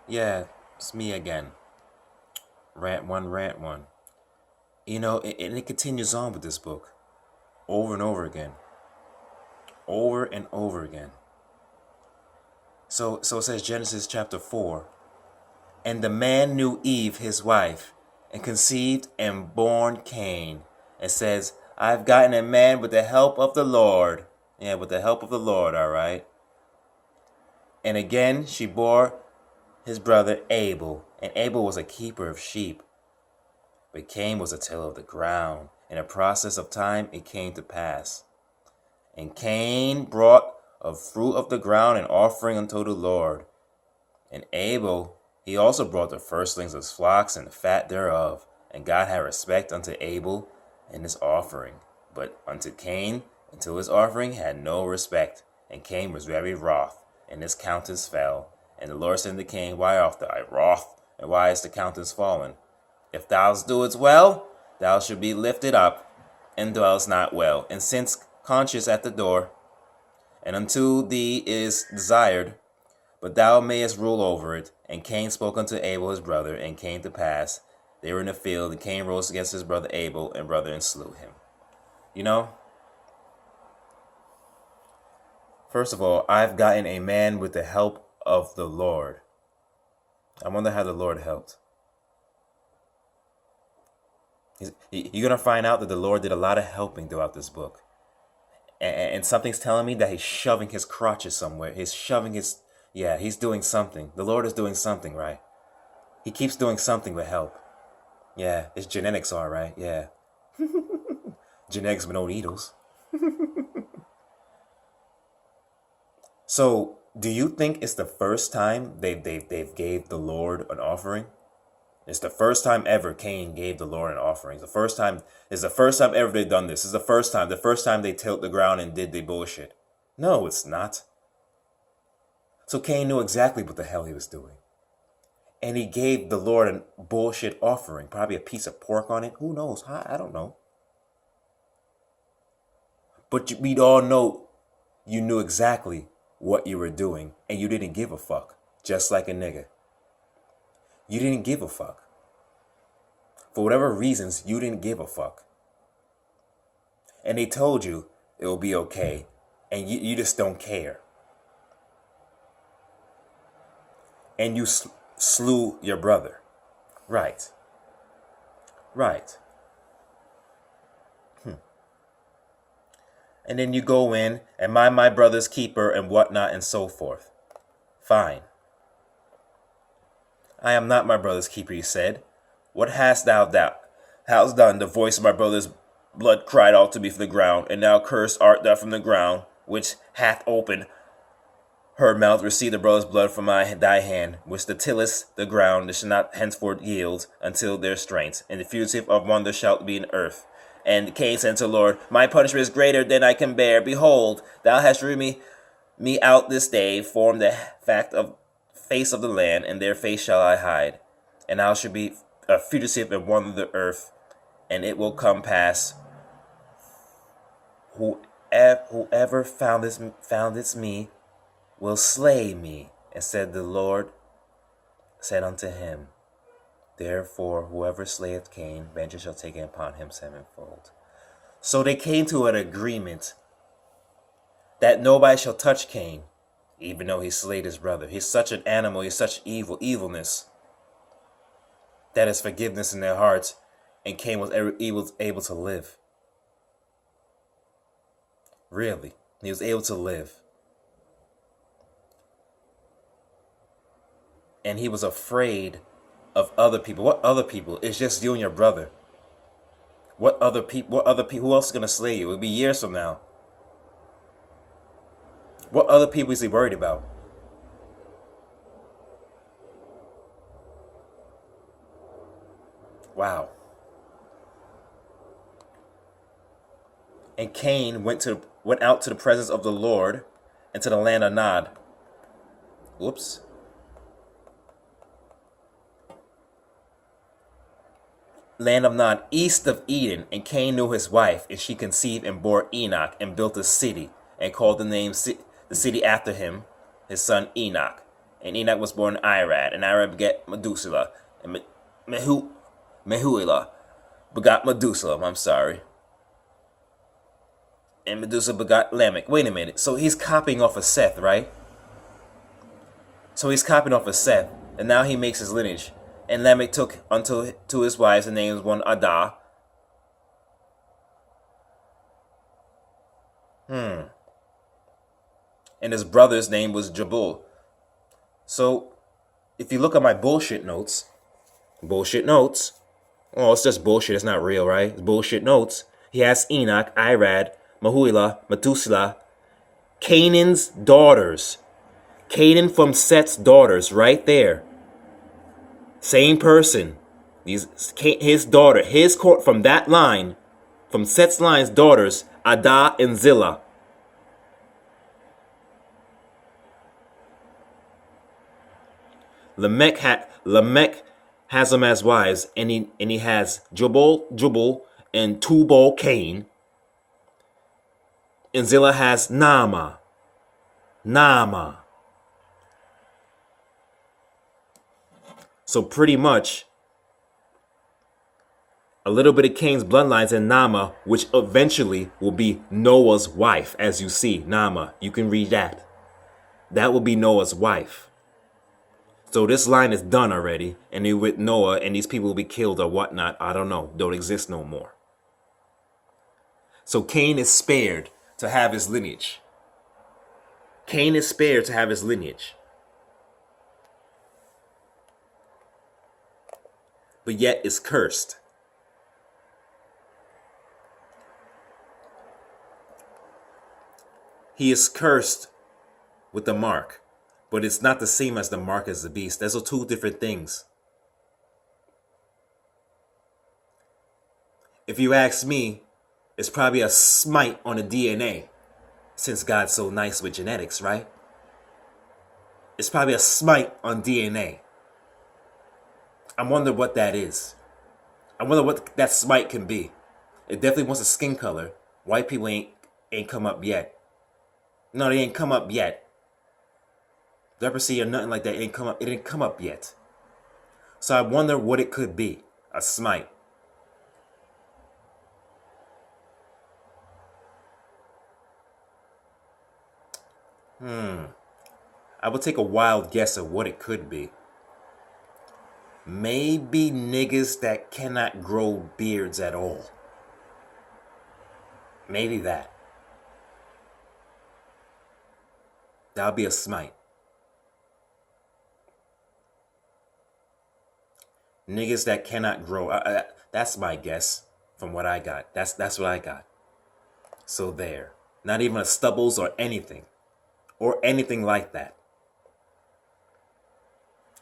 Yeah, it's me again. Rant one, rant one. And it continues on with this book over and over again. Over and over again. So it says Genesis chapter 4. And the man knew Eve, his wife, and conceived and born Cain. It says, I've gotten a man with the help of the Lord. Yeah, with the help of the Lord, all right. And again she bore his brother Abel. And Abel was a keeper of sheep. But Cain was a tiller of the ground. In a process of time, it came to pass. And Cain brought of fruit of the ground an offering unto the Lord. And Abel, he also brought the firstlings of his flocks and the fat thereof. And God had respect unto Abel and his offering. But unto Cain, until his offering, had no respect. And Cain was very wroth, and his countenance fell. And the Lord said unto Cain, Why art thou wroth, and why is the countenance fallen? If thou doest well, thou shalt be lifted up, and dwellest not well. And since conscience at the door, and unto thee is desired, but thou mayest rule over it. And Cain spoke unto Abel his brother, and came to pass, they were in the field, and Cain rose against his brother Abel, and slew him. You know, first of all, I've gotten a man with the help of the Lord. I wonder how the Lord helped. You're going to find out that the Lord did a lot of helping throughout this book. And something's telling me that he's shoving his crotches somewhere. He's shoving his... Yeah, he's doing something. The Lord is doing something, right? He keeps doing something with help. Yeah, it's genetics, all right. Yeah. Genetics with no needles. So, do you think it's the first time they've gave the Lord an offering? It's the first time ever Cain gave the Lord an offering. It's the first time ever they've done this. It's the first time they tilled the ground and did the bullshit. No, it's not. So Cain knew exactly what the hell he was doing. And he gave the Lord a bullshit offering. Probably a piece of pork on it. Who knows? I don't know. But we'd all know you knew exactly what you were doing. And you didn't give a fuck. Just like a nigga. You didn't give a fuck. For whatever reasons, you didn't give a fuck. And they told you it will be okay. And you just don't care. And you slew your brother. Right. Right. And then you go in and my brother's keeper and whatnot and so forth. Fine. I am not my brother's keeper, he said. What hast thou done? The voice of my brother's blood cried out to me from the ground, and now cursed art thou from the ground, which hath opened her mouth, receive the brother's blood from thy hand, which the tillest the ground, that shall not henceforth yield until their strength, and the fugitive of wonder shalt be in earth. And Cain said to the Lord, My punishment is greater than I can bear. Behold, thou hast driven me out this day, formed the fact of face of the land, and their face shall I hide. And I shall be a fugitive and wander the earth, and it will come pass, whoever foundeth me will slay me. And said the Lord, said unto him, Therefore whoever slayeth Cain, vengeance shall take it upon him sevenfold. So they came to an agreement that nobody shall touch Cain, even though he slayed his brother. He's such an animal, he's such evilness, that is forgiveness in their hearts, and Cain was able to live. Really, he was able to live. And he was afraid of other people. What other people? It's just you and your brother. What other people? Who else is going to slay you? It'll be years from now. What other people is he worried about? Wow. And Cain went out to the presence of the Lord and to the land of Nod. Whoops. Land of Nod, east of Eden. And Cain knew his wife, and she conceived and bore Enoch, and built a city, and called the city after him, his son Enoch. And Enoch was born Irad, and Irad begat Methuselah, and Mehuilah begot Methuselah. I'm sorry. And Methuselah begot Lamech. Wait a minute. So he's copying off of Seth, right? So he's copying off of Seth, and now he makes his lineage. And Lamech took unto to his wives, and named one Adah. And his brother's name was Jabul. So if you look at my bullshit notes, oh, it's just bullshit. It's not real, right? It's bullshit notes. He has Enoch, Irad, Mehuilah, Methuselah, Canaan's daughters. Canaan from Seth's daughters, right there. Same person. His daughter, his court from that line, from Seth's line's daughters, Adah and Zillah. Lamech has them as wives, and he has Jubal, and Tubal Cain. And Zillah has Nama. So pretty much, a little bit of Cain's bloodlines and Nama, which eventually will be Noah's wife, as you see, Nama. You can read that. That will be Noah's wife. So this line is done already, and they with Noah, and these people will be killed or whatnot. I don't know. Don't exist no more. So Cain is spared to have his lineage. But yet is cursed. He is cursed with the mark, but it's not the same as the mark as the beast. Those are two different things. If you ask me, it's probably a smite on the DNA, since God's so nice with genetics, right? It's probably a smite on DNA. I wonder what that is. I wonder what that smite can be. It definitely wants a skin color. White people ain't come up yet. No, they ain't come up yet. Leprosy or nothing like that, it didn't come up yet. So I wonder what it could be. A smite. I would take a wild guess of what it could be. Maybe niggas that cannot grow beards at all. Maybe that. That'll be a smite. Niggas that cannot grow. That's my guess from what I got. That's what I got. So there. Not even a stubbles or anything. Or anything like that.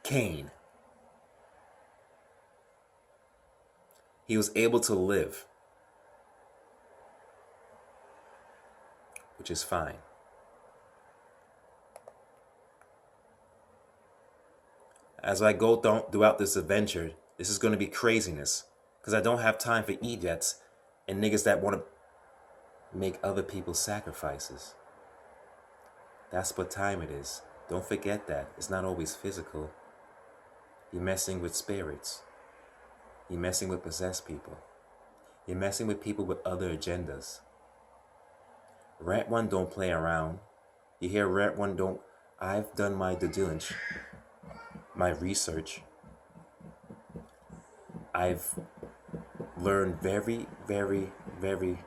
Cain. He was able to live. Which is fine. As I go throughout this adventure, this is going to be craziness. Because I don't have time for idiots and niggas that want to make other people sacrifices. That's what time it is. Don't forget that. It's not always physical. You're messing with spirits. You're messing with possessed people. You're messing with people with other agendas. Rat One don't play around. You hear Rat One don't... I've done my due diligence. My research. I've learned very, very, very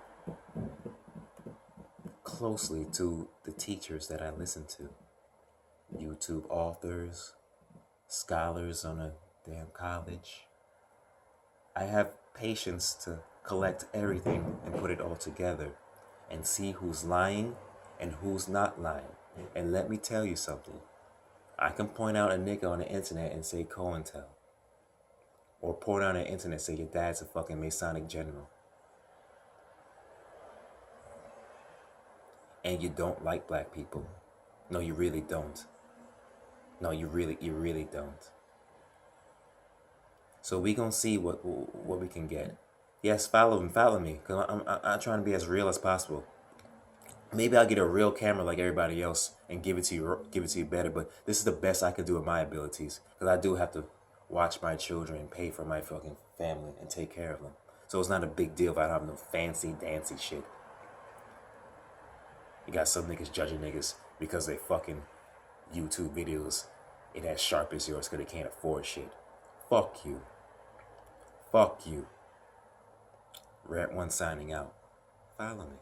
closely to the teachers that I listen to. YouTube authors, scholars on a damn college. I have patience to collect everything and put it all together and see who's lying and who's not lying. And let me tell you something. I can point out a nigga on the internet and say COINTEL. Or point out on the internet and say your dad's a fucking Masonic general. And you don't like black people. No, you really don't. No, you really don't. So we gonna see what we can get. Yes, follow me, cause I'm trying to be as real as possible. Maybe I'll get a real camera like everybody else and give it to you better. But this is the best I could do with my abilities, because I do have to watch my children and pay for my fucking family and take care of them. So it's not a big deal if I don't have no fancy dancy shit. You got some niggas judging niggas because they fucking YouTube videos ain't as sharp as yours because they can't afford shit. Fuck you. Fuck you. Rant One signing out. Follow me.